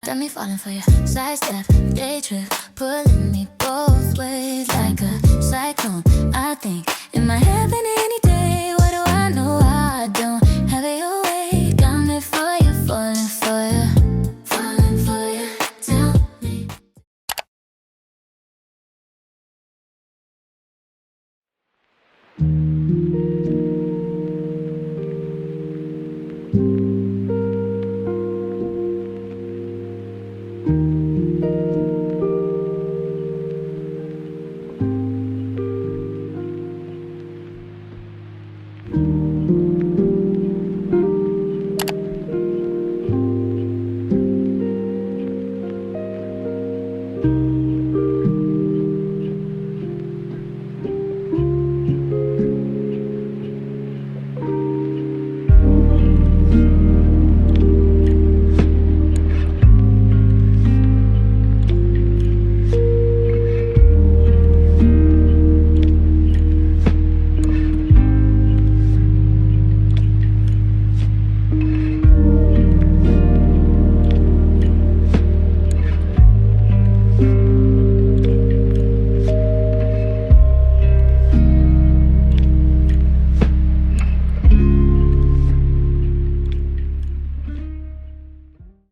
Got me falling for you. Sidestep, day trip, pulling me both ways like a cyclone. I think it might happen any day. What do I know? I don't have it your way. Got me for you, falling for you, falling for you. Tell me.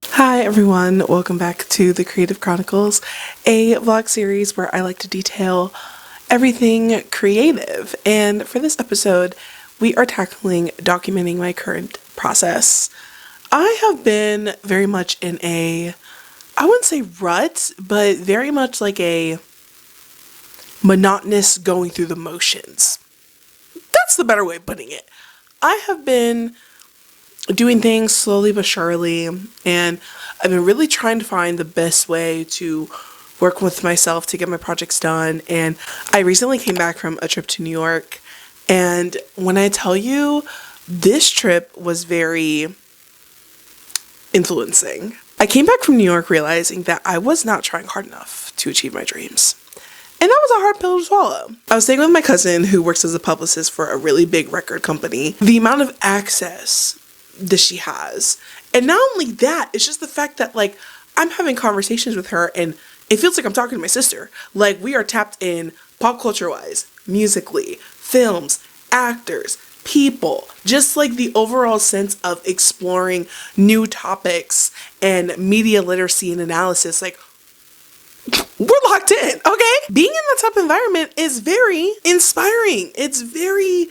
Hi everyone, welcome back to the Creative Chronicles, a vlog series where I like to detail everything creative. And for this episode, we are tackling documenting my current process. I have been very much in a, I wouldn't say rut, but very much like a monotonous going through the motions. That's the better way of putting it. I have been doing things slowly but surely, and I've been really trying to find the best way to work with myself to get my projects done. And I recently came back from a trip to New York, and when I tell you, this trip was very influencing. I came back from New York realizing that I was not trying hard enough to achieve my dreams. And that was a hard pill to swallow. I was staying with my cousin who works as a publicist for a really big record company. The amount of access that she has, and not only that, it's just the fact that like I'm having conversations with her and it feels like I'm talking to my sister. Like we are tapped in pop culture wise, musically, films, actors, people, just like the overall sense of exploring new topics and media literacy and analysis. Like we're locked in, okay? Being in that type of environment is very inspiring. It's very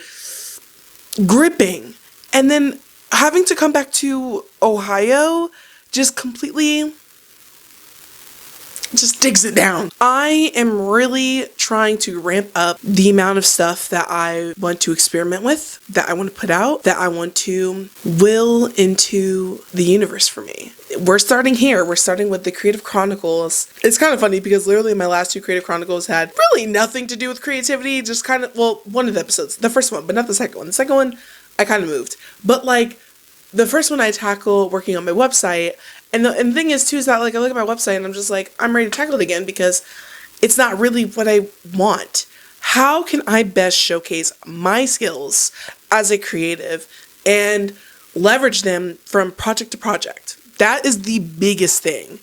gripping. And then having to come back to Ohio just completely just digs it down. I am really trying to ramp up the amount of stuff that I want to experiment with, that I want to put out, that I want to will into the universe for me. We're starting here. We're starting with the Creative Chronicles. It's kind of funny because literally my last two Creative Chronicles had really nothing to do with creativity, just kind of, well, one of the episodes, the first one, but not the second one. The second one, I kind of moved. But like the first one I tackle working on my website, and the thing is too is that like I look at my website and I'm just like, I'm ready to tackle it again because it's not really what I want. How can I best showcase my skills as a creative and leverage them from project to project? That is the biggest thing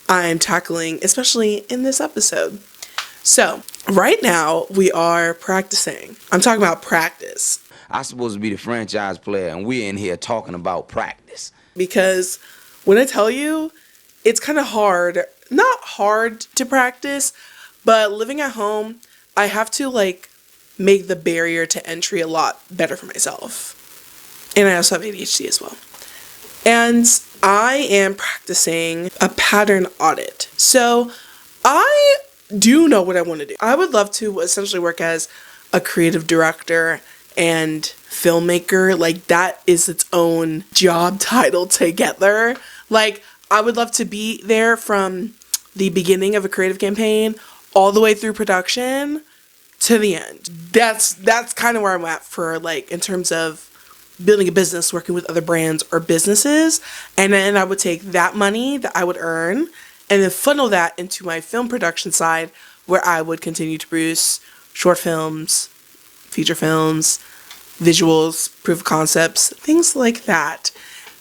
I'm tackling, especially in this episode. So right now we are practicing. I'm talking about practice. I'm supposed to be the franchise player, and we're in here talking about practice. Because when I tell you, it's kind of hard, not hard to practice, but living at home, I have to like make the barrier to entry a lot better for myself. And I also have ADHD as well. And I am practicing a pattern audit. So I do know what I want to do. I would love to essentially work as a creative director and filmmaker. Like that is its own job title together. Like I would love to be there from the beginning of a creative campaign all the way through production to the end. That's kind of where I'm at for like in terms of building a business, working with other brands or businesses. And then I would take that money that I would earn and then funnel that into my film production side, where I would continue to produce short films, feature films, visuals, proof of concepts, things like that.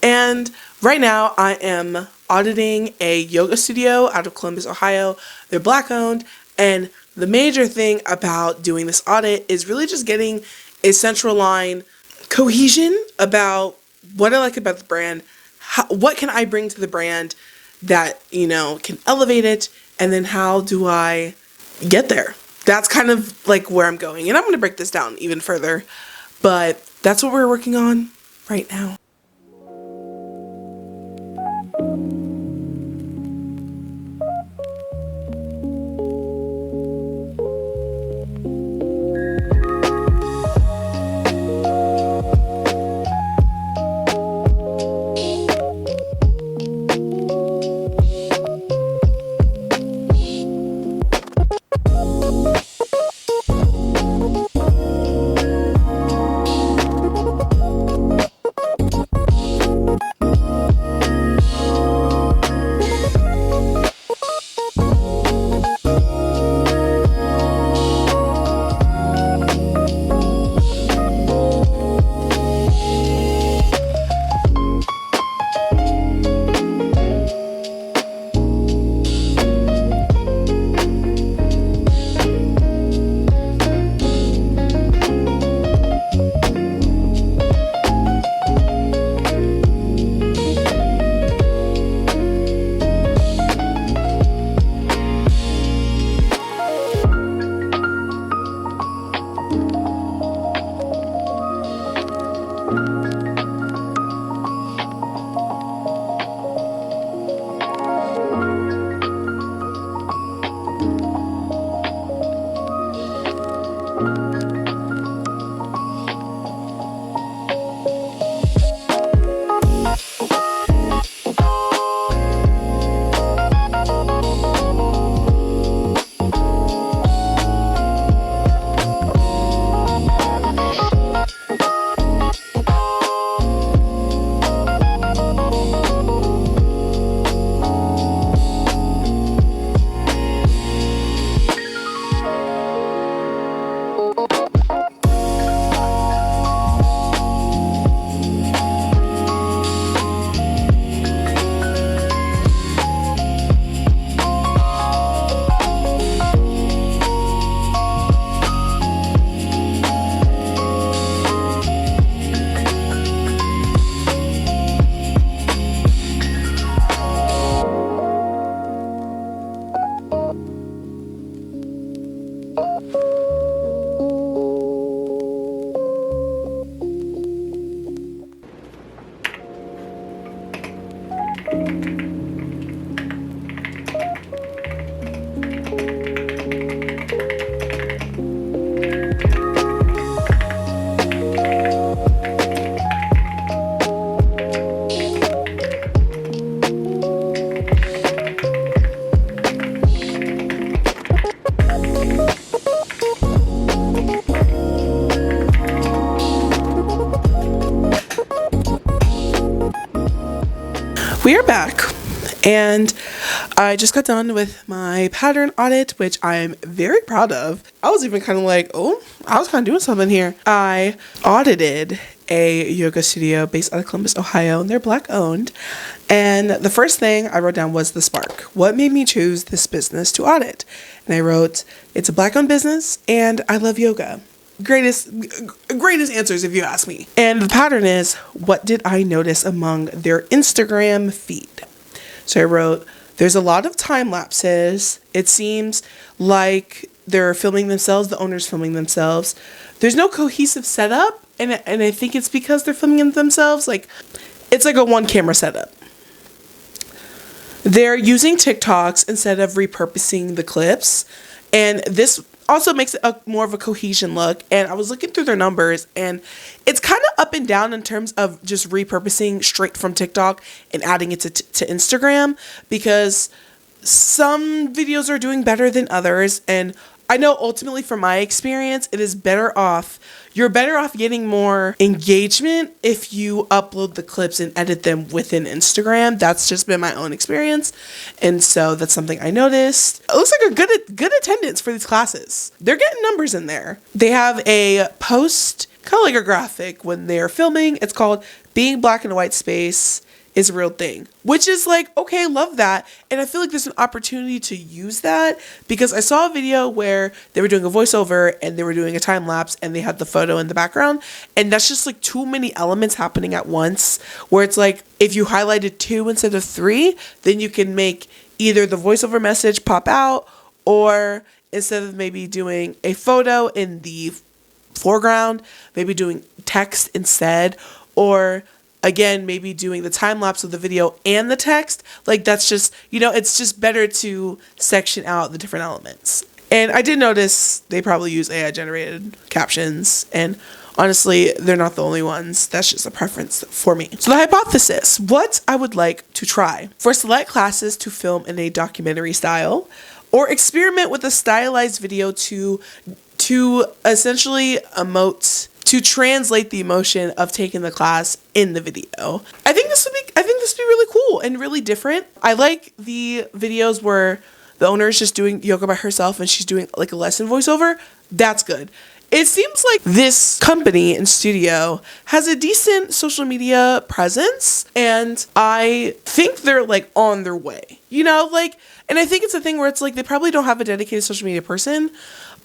And Right now, I am auditing a yoga studio out of Columbus, Ohio. They're Black owned, and the major thing about doing this audit is really just getting a central line cohesion about what I like about the brand, what can I bring to the brand that, can elevate it, and then how do I get there? That's kind of like where I'm going. And I'm going to break this down even further, but that's what we're working on right now. We are back, and I just got done with my pattern audit, which I am very proud of. I was even kind of like, oh, I was kind of doing something here. I audited a yoga studio based out of Columbus, Ohio, and they're Black owned. And the first thing I wrote down was the spark. What made me choose this business to audit? And I wrote, it's a Black owned business, and I love yoga. Greatest answers if you ask me. And the pattern is, what did I notice among their Instagram feed? So I wrote, there's a lot of time lapses. It seems like they're filming themselves, the owner's filming themselves. There's no cohesive setup, and I think it's because they're filming themselves. Like, it's like a one camera setup. They're using TikToks instead of repurposing the clips, and this also makes it more of a cohesion look. And I was looking through their numbers, and it's kind of up and down in terms of just repurposing straight from TikTok and adding it to Instagram, because some videos are doing better than others. And I know ultimately from my experience, it is you're better off getting more engagement if you upload the clips and edit them within Instagram. That's just been my own experience. And so that's something I noticed. It looks like a good attendance for these classes. They're getting numbers in there. They have a post, kind of like a graphic when they're filming. It's called Being Black in a White Space is a real thing, which is like, okay, love that. And I feel like there's an opportunity to use that because I saw a video where they were doing a voiceover and they were doing a time lapse and they had the photo in the background. And that's just like too many elements happening at once, where it's like, if you highlighted 2 instead of 3, then you can make either the voiceover message pop out, or instead of maybe doing a photo in the foreground, maybe doing text instead, or again, maybe doing the time lapse of the video and the text. Like, that's just, it's just better to section out the different elements. And I did notice they probably use AI generated captions, and honestly, they're not the only ones. That's just a preference for me. So the hypothesis, what I would like to try: for select classes to film in a documentary style, or experiment with a stylized video to essentially to translate the emotion of taking the class in the video. I think this would be really cool and really different. I like the videos where the owner is just doing yoga by herself and she's doing like a lesson voiceover. That's good. It seems like this company and studio has a decent social media presence, and I think they're like on their way, and I think it's a thing where it's like they probably don't have a dedicated social media person,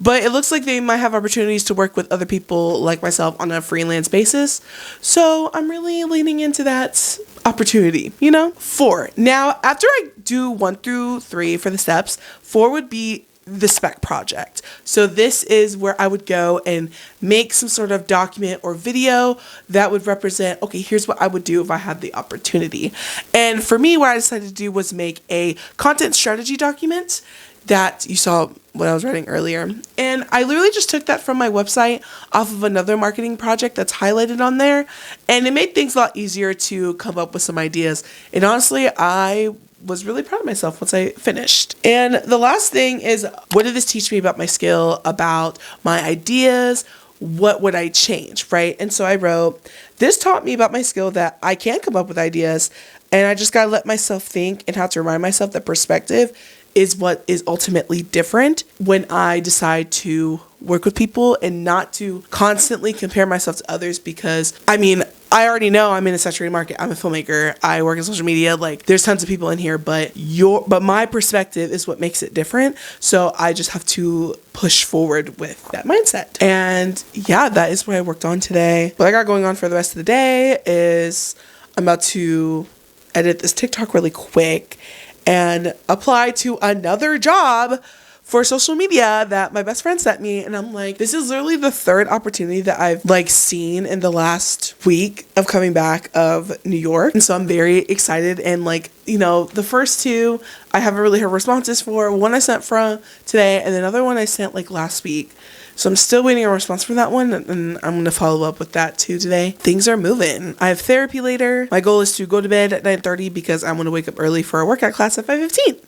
but it looks like they might have opportunities to work with other people like myself on a freelance basis. So I'm really leaning into that opportunity, 4. Now, after I do 1 through 3 for the steps, 4 would be the spec project. So this is where I would go and make some sort of document or video that would represent, okay, here's what I would do if I had the opportunity. And for me, what I decided to do was make a content strategy document that you saw what I was writing earlier. And I literally just took that from my website off of another marketing project that's highlighted on there. And it made things a lot easier to come up with some ideas. And honestly, I was really proud of myself once I finished. And the last thing is, what did this teach me about my skill, about my ideas? What would I change, right? And so I wrote, this taught me about my skill that I can come up with ideas, and I just gotta let myself think and have to remind myself that perspective is what is ultimately different when I decide to work with people, and not to constantly compare myself to others, because I already know I'm in a saturated market. I'm a filmmaker. I work in social media. Like, there's tons of people in here, but my perspective is what makes it different. So I just have to push forward with that mindset. And yeah, that is what I worked on today. What I got going on for the rest of the day is I'm about to edit this TikTok really quick and apply to another job for social media that my best friend sent me. And I'm like, this is literally the 3rd opportunity that I've seen in the last week of coming back of New York. And so I'm very excited. And the first 2 I haven't really heard responses for. One I sent from today, and another one I sent last week. So I'm still waiting a response from that one, and I'm going to follow up with that too today. Things are moving. I have therapy later. My goal is to go to bed at 9:30 because I want to wake up early for a workout class at 5:15.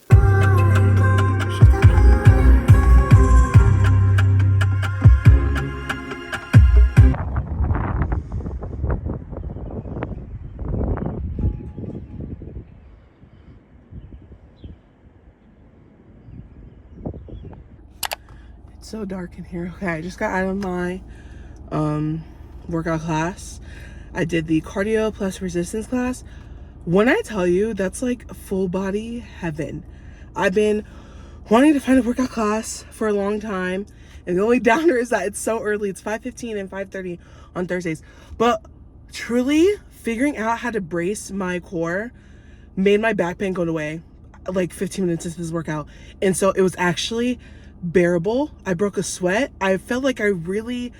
So dark in here. Okay, I just got out of my workout class. I did the cardio plus resistance class. When I tell you, that's like full body heaven. I've been wanting to find a workout class for a long time, and the only downer is that it's so early. It's 5:15 and 5:30 on Thursdays. But truly, figuring out how to brace my core made my back pain go away 15 minutes into this workout. And so it was actually bearable. I broke a sweat. I felt like I really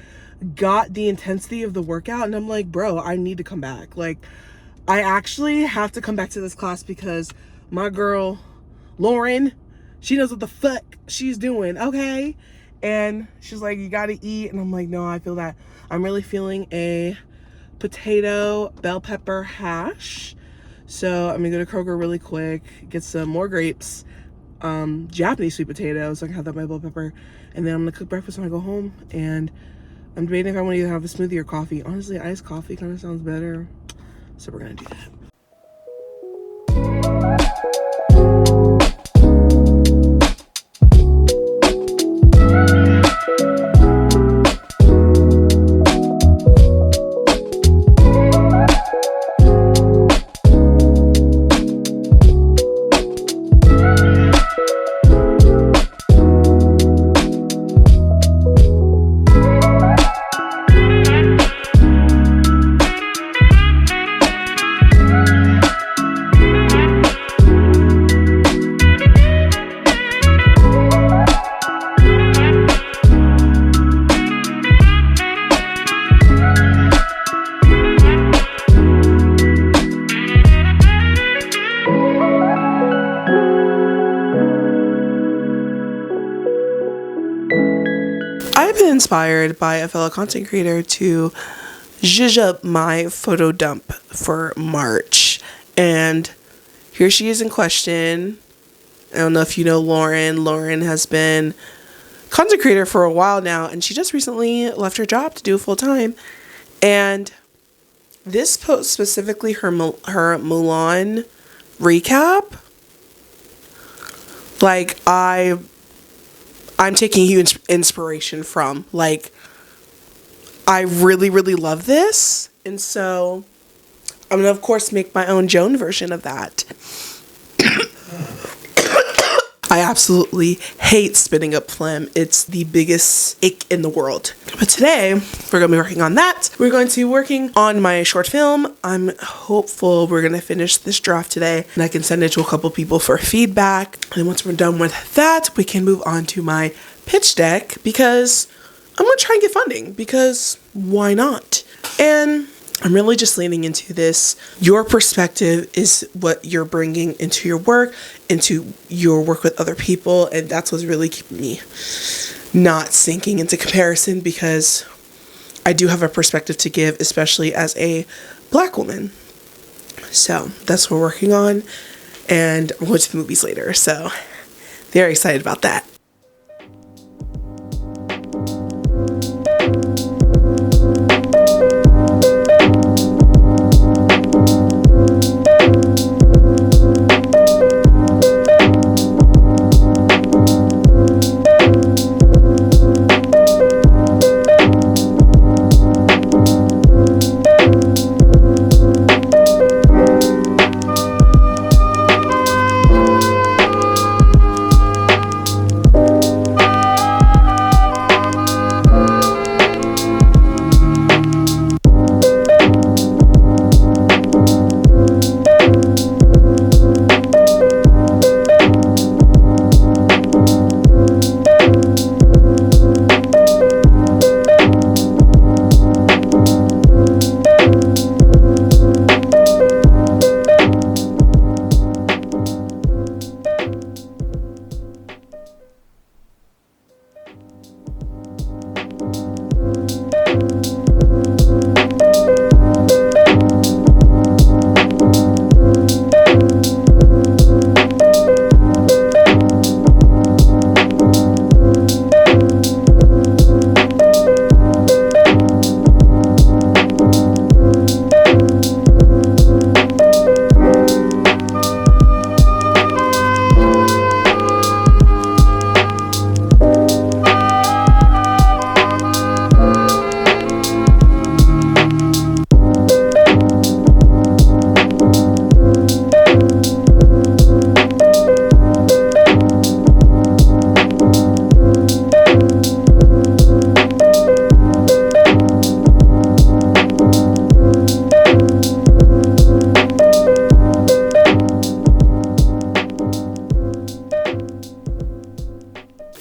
got the intensity of the workout, and I'm like, bro, I need to come back. I actually have to come back to this class because my girl Lauren, she knows what the fuck she's doing, okay? And she's like, you gotta eat. And I'm like, no, I feel that. I'm really feeling a potato bell pepper hash. So I'm gonna go to Kroger really quick, get some more grapes, Japanese sweet potatoes, so I can have that with my bell pepper, and then I'm gonna cook breakfast when I go home. And I'm debating if I want to either have a smoothie or coffee. Honestly, iced coffee kind of sounds better, so we're gonna do that. inspired by a fellow content creator to zhuzh up my photo dump for March. And here she is in question. I don't know if you know Lauren. Lauren has been content creator for a while now, and she just recently left her job to do it full time. And this post, specifically her Mulan recap, like I'm taking huge inspiration from. Like, I really, really love this. And so I'm gonna, of course, make my own Joan version of that. I absolutely hate spitting up phlegm. It's the biggest ache in the world. But today, we're going to be working on that. We're going to be working on my short film. I'm hopeful we're going to finish this draft today, and I can send it to a couple people for feedback. And once we're done with that, we can move on to my pitch deck, because I'm going to try and get funding, because why not? And I'm really just leaning into this. Your perspective is what you're bringing into your work with other people. And that's what's really keeping me not sinking into comparison, because I do have a perspective to give, especially as a Black woman. So that's what we're working on. And I'm going to the movies later. So very excited about that.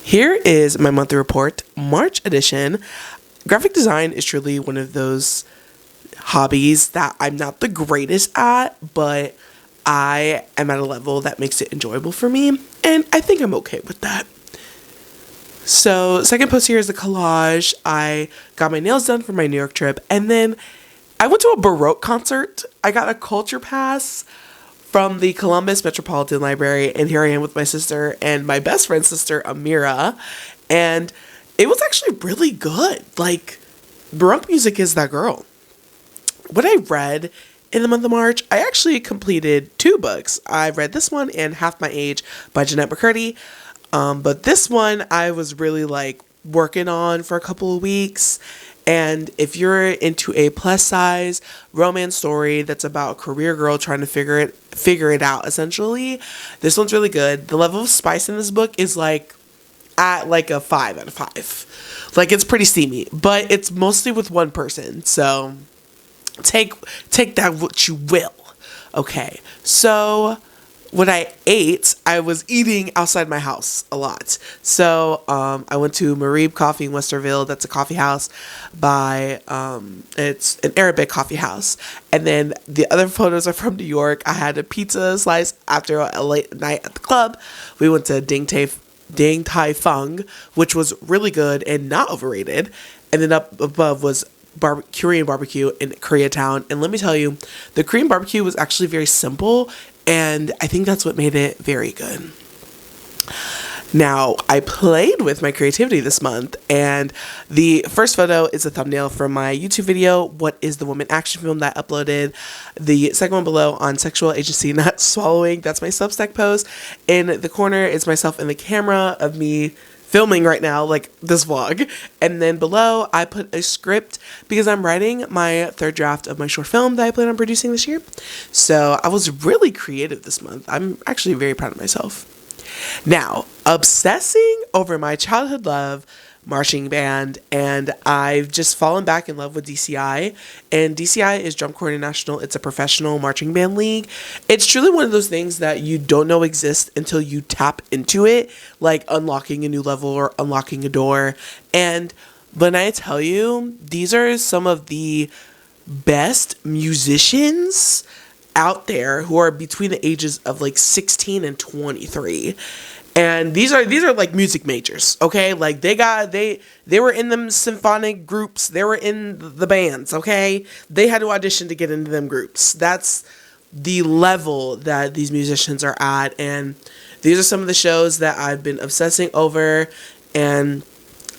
Here is my monthly report, March edition. Graphic design is truly one of those hobbies that I'm not the greatest at, but I am at a level that makes it enjoyable for me, and I think I'm okay with that. So, second post here is the collage. I got my nails done for my New York trip, and then I went to a Baroque concert. I got a culture pass from the Columbus Metropolitan Library, and here I am with my sister and my best friend's sister, Amira, and it was actually really good. Like, Baroque music is that girl. What I read in the month of March, I actually completed 2 books. I read this one and Half My Age by Jeanette McCurdy, but this one I was really like working on for a couple of weeks. And if you're into a plus size romance story that's about a career girl trying to figure it out, essentially, this one's really good. The level of spice in this book is like at like a 5 out of 5. Like, it's pretty steamy, but it's mostly with one person. So take that what you will. Okay. So when I ate, I was eating outside my house a lot. So I went to Marib Coffee in Westerville. That's a coffee house by, it's an Arabic coffee house. And then the other photos are from New York. I had a pizza slice after a late night at the club. We went to Ding Tay Dang Tai Fung, which was really good and not overrated. And then up above was Korean barbecue in Koreatown. And let me tell you, the Korean barbecue was actually very simple, and I think that's what made it very good. Now, I played with my creativity this month, and the first photo is a thumbnail from my YouTube video, What is the Woman action film that I uploaded. The second one below on sexual agency not swallowing, that's my Substack post. In the corner is myself in the camera of me filming right now, like this vlog. And then below, I put a script because I'm writing my third draft of my short film that I plan on producing this year. So I was really creative this month. I'm actually very proud of myself. Now, obsessing over my childhood love, marching band, and I've just fallen back in love with DCI. And DCI is Drum Corps International. It's a professional marching band league. It's truly one of those things that you don't know exist until you tap into it, like unlocking a new level or unlocking a door. And when I tell you, these are some of the best musicians out there who are between the ages of like 16 and 23. And these are like music majors, okay? Like they were in them symphonic groups, they were in the bands, okay? They had to audition to get into them groups. That's the level that these musicians are at, and these are some of the shows that I've been obsessing over, and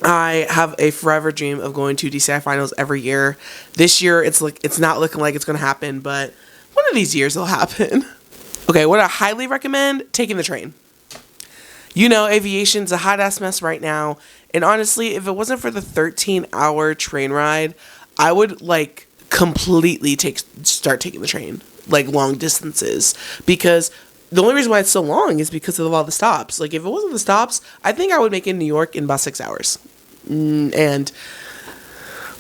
I have a forever dream of going to DCI finals every year. This year it's not looking like it's going to happen, but one of these years it'll happen. Okay, what I highly recommend, taking the train. You know, aviation's a hot ass mess right now. And honestly, if it wasn't for the 13-hour train ride, I would like completely start taking the train, like long distances. Because the only reason why it's so long is because of all the stops. Like if it wasn't the stops, I think I would make it in New York in about 6 hours. And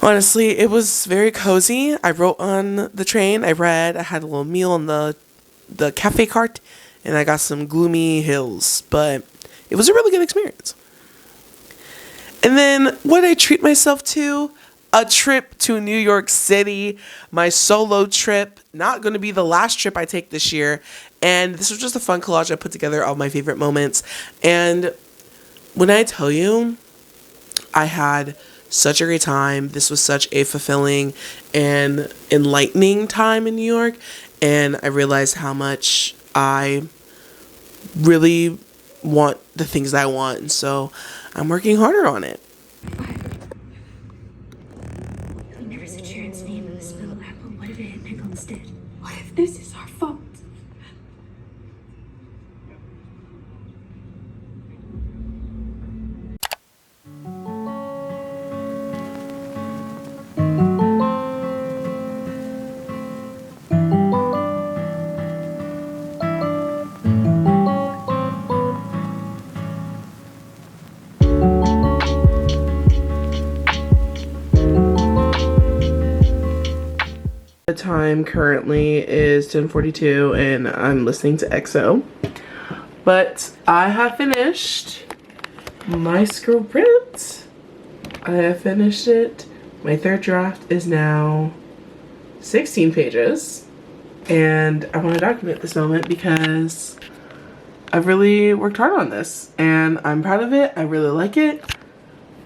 honestly, it was very cozy. I wrote on the train. I read. I had a little meal on the cafe cart, and I got some gloomy hills. But it was a really good experience. And then what did I treat myself to? A trip to New York City. My solo trip. Not going to be the last trip I take this year. And this was just a fun collage I put together of my favorite moments. And when I tell you, I had such a great time. This was such a fulfilling and enlightening time in New York. And I realized how much I really want the things that I want. And so I'm working harder on it. We never said Sharon's name in the spell apple. What if it hit Nickel instead? What if this is our fault? The time currently is 10:42 and I'm listening to EXO. But I have finished my scroll print. I have finished it. My third draft is now 16 pages. And I want to document this moment because I've really worked hard on this. And I'm proud of it. I really like it.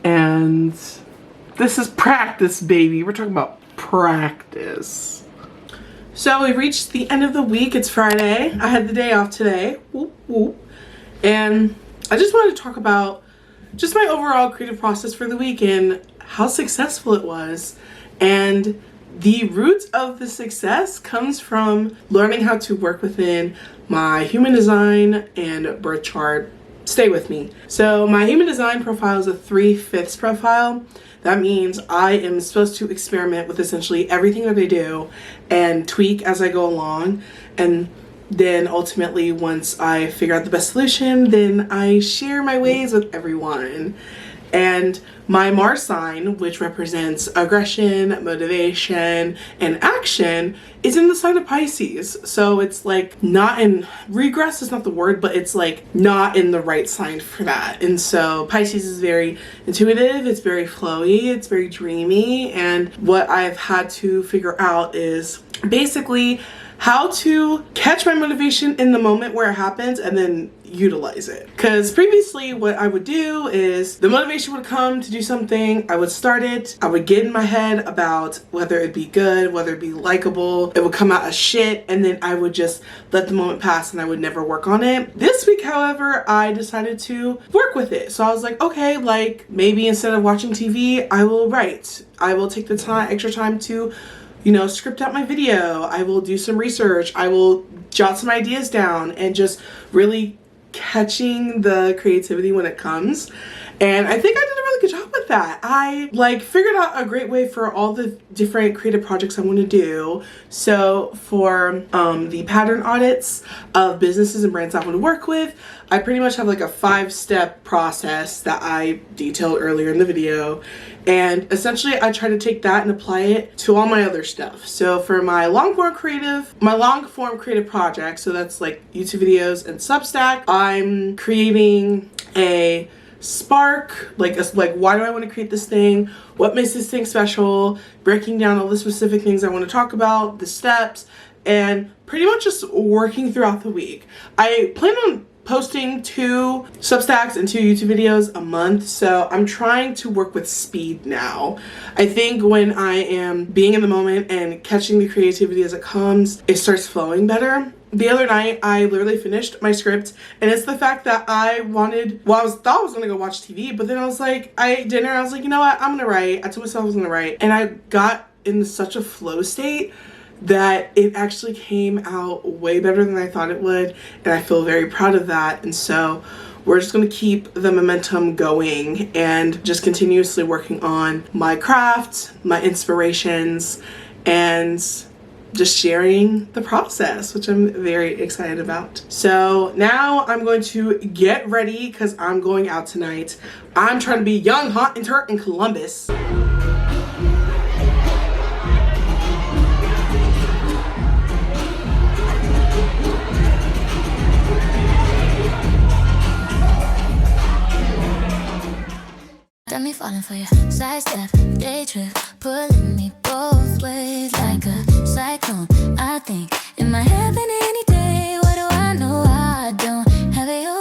And this is practice, baby. We're talking about practice. So we reached the end of the week. It's Friday. I had the day off today. Whoop, whoop. And I just wanted to talk about just my overall creative process for the week and how successful it was. And the root of the success comes from learning how to work within my human design and birth chart. Stay with me. So my human design profile is a 3/5 profile. That means I am supposed to experiment with essentially everything that I do and tweak as I go along. And then ultimately, once I figure out the best solution, then I share my ways with everyone. And my Mars sign, which represents aggression, motivation, and action, is in the sign of Pisces. So it's like not in, regress is not the word, but it's like not in the right sign for that. And so Pisces is very intuitive, it's very flowy, it's very dreamy. And what I've had to figure out is basically how to catch my motivation in the moment where it happens and then utilize it. Because previously what I would do is the motivation would come to do something, I would start it, I would get in my head about whether it'd be good, whether it'd be likable, it would come out as shit, and then I would just let the moment pass and I would never work on it. This week, however, I decided to work with it. So I was like, okay, like maybe instead of watching TV, I will write. I will take the extra time to, you know, script out my video. I will do some research. I will jot some ideas down and just really catching the creativity when it comes. And I think I did a really good job with that. I like figured out a great way for all the different creative projects I want to do. So for the pattern audits of businesses and brands I want to work with, I pretty much have like a 5-step process that I detailed earlier in the video. And essentially I try to take that and apply it to all my other stuff. So for my long form creative project, so that's like YouTube videos and Substack, I'm creating a spark, like why do I want to create this thing, what makes this thing special, breaking down all the specific things I want to talk about, the steps, and pretty much just working throughout the week. I plan on posting 2 Substacks and 2 YouTube videos a month, so I'm trying to work with speed now. I think when I am being in the moment and catching the creativity as it comes, it starts flowing better. The other night, I literally finished my script, and it's the fact that I thought I was gonna go watch TV, but then I was like, I ate dinner, I was like, you know what, I'm gonna write. I told myself I was gonna write, and I got in such a flow state that it actually came out way better than I thought it would, and I feel very proud of that. And so we're just gonna keep the momentum going and just continuously working on my craft, my inspirations, and just sharing the process, which I'm very excited about. So now I'm going to get ready because I'm going out tonight. I'm trying to be young, hot, and turnt in Columbus. Got me falling for you. Sidestep, day trip, pulling me both ways like a cyclone. I think it might happen any day. What do I know? I don't have it.